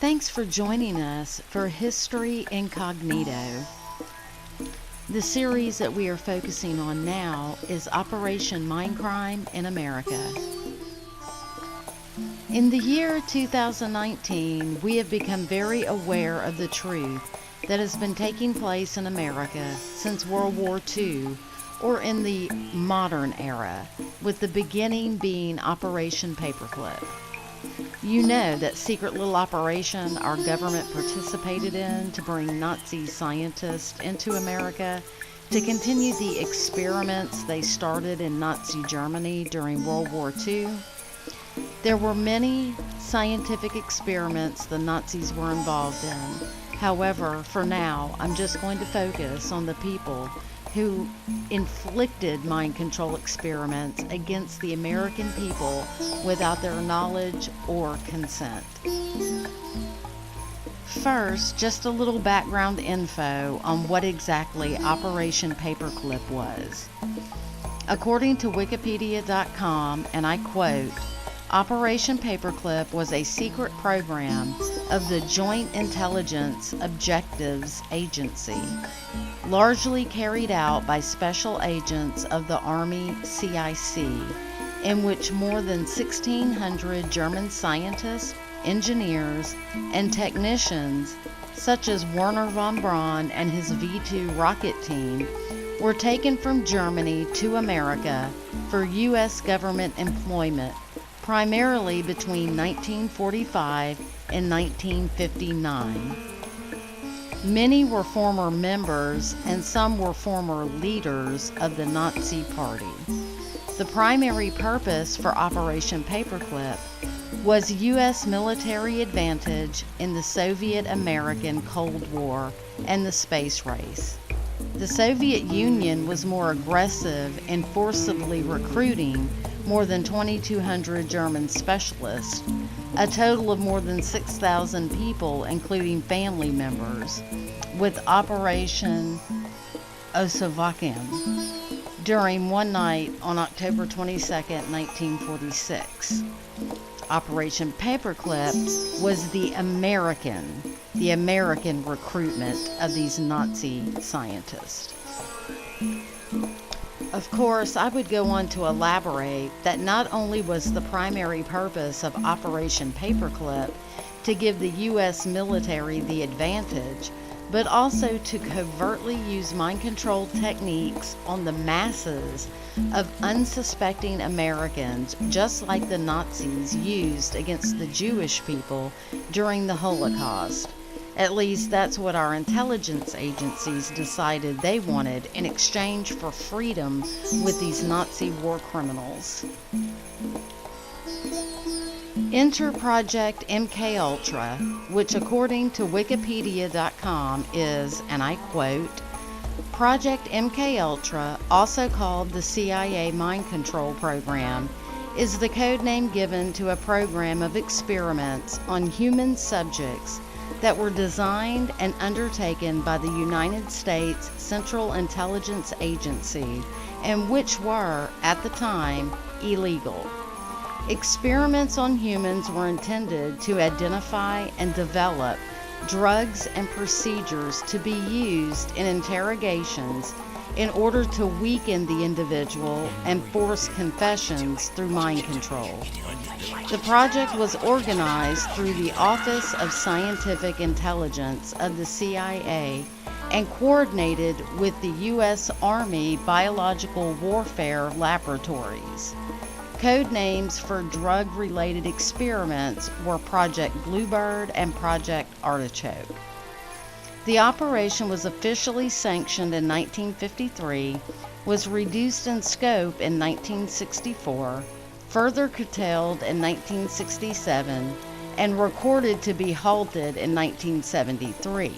Thanks for joining us for History Incognito. The series that we are focusing on now is Operation Mindcrime in America. In the year 2019, we have become very aware of the truth that has been taking place in America since World War II, or in the modern era, with the beginning being Operation Paperclip. You know that secret little operation our government participated in to bring Nazi scientists into America to continue the experiments they started in Nazi Germany during World War II. There were many scientific experiments the Nazis were involved in. However, for now, I'm just going to focus on the people who inflicted mind control experiments against the American people without their knowledge or consent. First, just a little background info on what exactly Operation Paperclip was. According to Wikipedia.com, and I quote, Operation Paperclip was a secret program of the Joint Intelligence Objectives Agency, largely carried out by special agents of the Army CIC, in which more than 1,600 German scientists, engineers, and technicians, such as Werner von Braun and his V-2 rocket team, were taken from Germany to America for U.S. government employment, primarily between 1945 and 1959. Many were former members and some were former leaders of the Nazi Party. The primary purpose for Operation Paperclip was U.S. military advantage in the Soviet-American Cold War and the space race. The Soviet Union was more aggressive in forcibly recruiting more than 2,200 German specialists, a total of more than 6,000 people, including family members, with Operation Osovakin during one night on October 22, 1946. Operation Paperclip was the American recruitment of these Nazi scientists. Of course, I would go on to elaborate that not only was the primary purpose of Operation Paperclip to give the U.S. military the advantage, but also to covertly use mind control techniques on the masses of unsuspecting Americans, just like the Nazis used against the Jewish people during the Holocaust. At least that's what our intelligence agencies decided they wanted in exchange for freedom with these Nazi war criminals. Enter Project MKUltra, which according to Wikipedia.com is, and I quote, Project MKUltra, also called the CIA Mind Control Program, is the code name given to a program of experiments on human subjects that were designed and undertaken by the United States Central Intelligence Agency and which were, at the time, illegal. Experiments on humans were intended to identify and develop drugs and procedures to be used in interrogations in order to weaken the individual and force confessions through mind control. The project was organized through the Office of Scientific Intelligence of the CIA and coordinated with the U.S. Army Biological Warfare Laboratories. Code names for drug-related experiments were Project Bluebird and Project Artichoke. The operation was officially sanctioned in 1953, was reduced in scope in 1964, further curtailed in 1967, and recorded to be halted in 1973.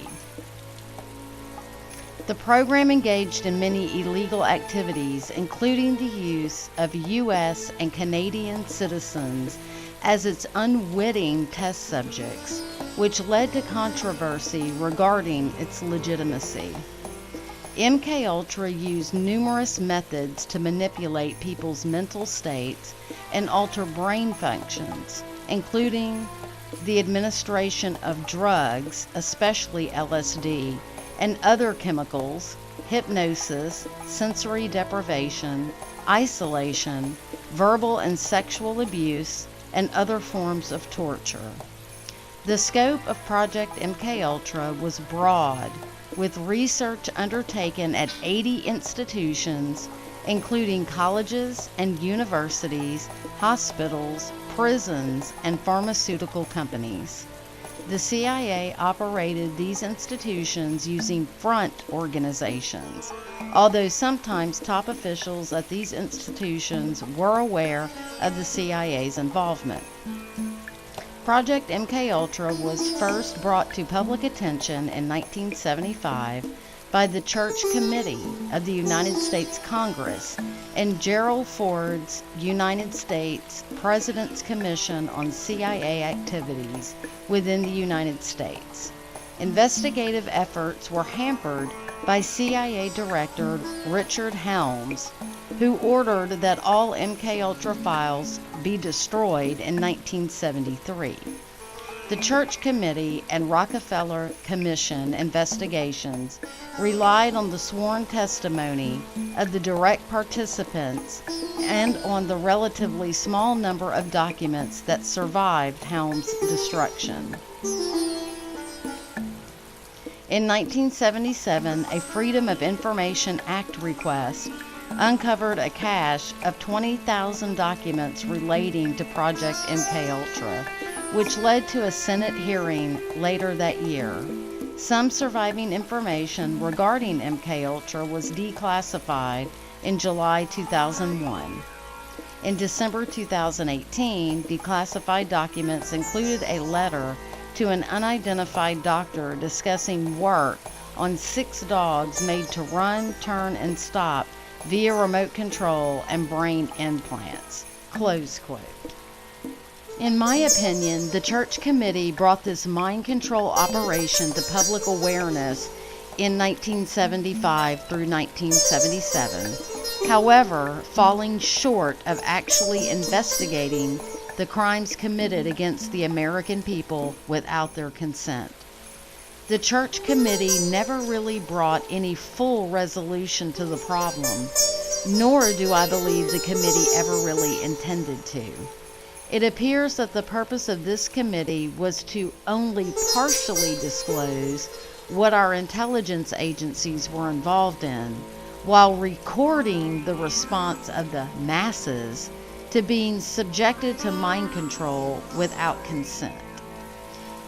The program engaged in many illegal activities, including the use of U.S. and Canadian citizens as its unwitting test subjects, which led to controversy regarding its legitimacy. MKUltra used numerous methods to manipulate people's mental states and alter brain functions, including the administration of drugs, especially LSD, and other chemicals, hypnosis, sensory deprivation, isolation, verbal and sexual abuse, and other forms of torture. The scope of Project MKUltra was broad, with research undertaken at 80 institutions, including colleges and universities, hospitals, prisons, and pharmaceutical companies. The CIA operated these institutions using front organizations, although sometimes top officials at these institutions were aware of the CIA's involvement. Project MKUltra was first brought to public attention in 1975 by the Church Committee of the United States Congress and Gerald Ford's United States President's Commission on CIA Activities within the United States. Investigative efforts were hampered by CIA Director Richard Helms, who ordered that all MKUltra files be destroyed in 1973. The Church Committee and Rockefeller Commission investigations relied on the sworn testimony of the direct participants and on the relatively small number of documents that survived Helms' destruction. In 1977, a Freedom of Information Act request uncovered a cache of 20,000 documents relating to Project MKUltra, which led to a Senate hearing later that year. Some surviving information regarding MKUltra was declassified in July 2001. In December 2018, declassified documents included a letter to an unidentified doctor discussing work on 6 dogs made to run, turn, and stop via remote control and brain implants. Close quote. In my opinion, the Church Committee brought this mind control operation to public awareness in 1975 through 1977, however, falling short of actually investigating the crimes committed against the American people without their consent. The Church Committee never really brought any full resolution to the problem, nor do I believe the committee ever really intended to. It appears that the purpose of this committee was to only partially disclose what our intelligence agencies were involved in, while recording the response of the masses to being subjected to mind control without consent.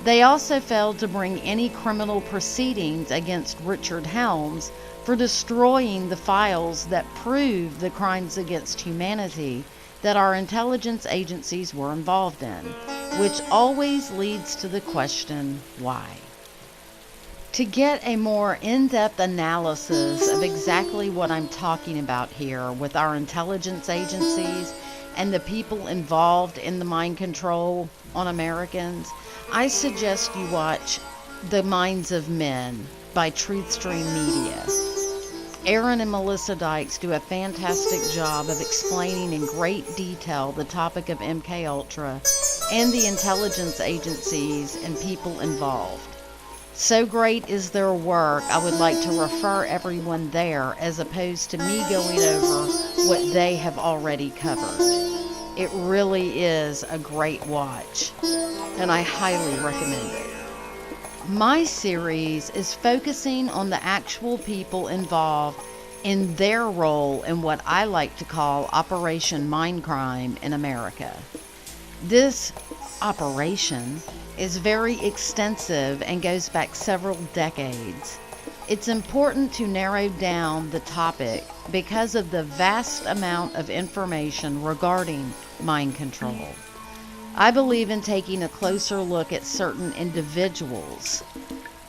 They also failed to bring any criminal proceedings against Richard Helms for destroying the files that prove the crimes against humanity that our intelligence agencies were involved in, which always leads to the question, why? To get a more in-depth analysis of exactly what I'm talking about here with our intelligence agencies and the people involved in the mind control on Americans, I suggest you watch The Minds of Men by TruthStream Media. Aaron and Melissa Dykes do a fantastic job of explaining in great detail the topic of MKUltra and the intelligence agencies and people involved. So great is their work, I would like to refer everyone there as opposed to me going over what they have already covered. It really is a great watch, and I highly recommend it. My series is focusing on the actual people involved in their role in what I like to call Operation Mindcrime in America. This operation is very extensive and goes back several decades. It's important to narrow down the topic because of the vast amount of information regarding mind control. I believe in taking a closer look at certain individuals,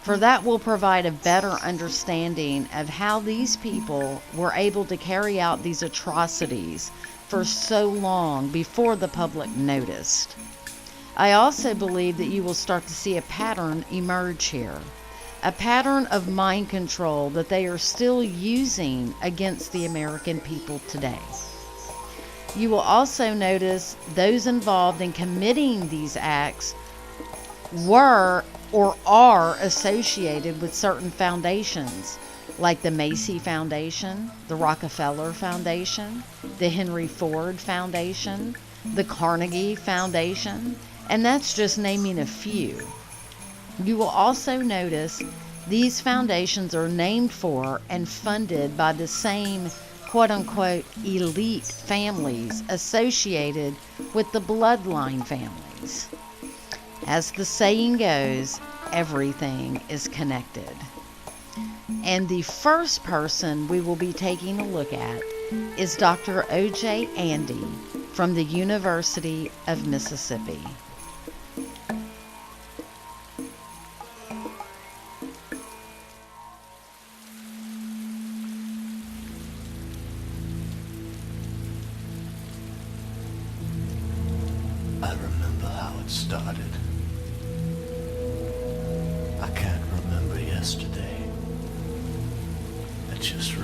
for that will provide a better understanding of how these people were able to carry out these atrocities for so long before the public noticed. I also believe that you will start to see a pattern emerge here, a pattern of mind control that they are still using against the American people today. You will also notice those involved in committing these acts were or are associated with certain foundations, like the Macy Foundation, the Rockefeller Foundation, the Henry Ford Foundation, the Carnegie Foundation, and that's just naming a few. You will also notice these foundations are named for and funded by the same quote-unquote elite families associated with the bloodline families. As the saying goes, everything is connected. And the first person we will be taking a look at is Dr. O.J. Andy from the University of Mississippi. I remember how it started. I can't remember yesterday. I just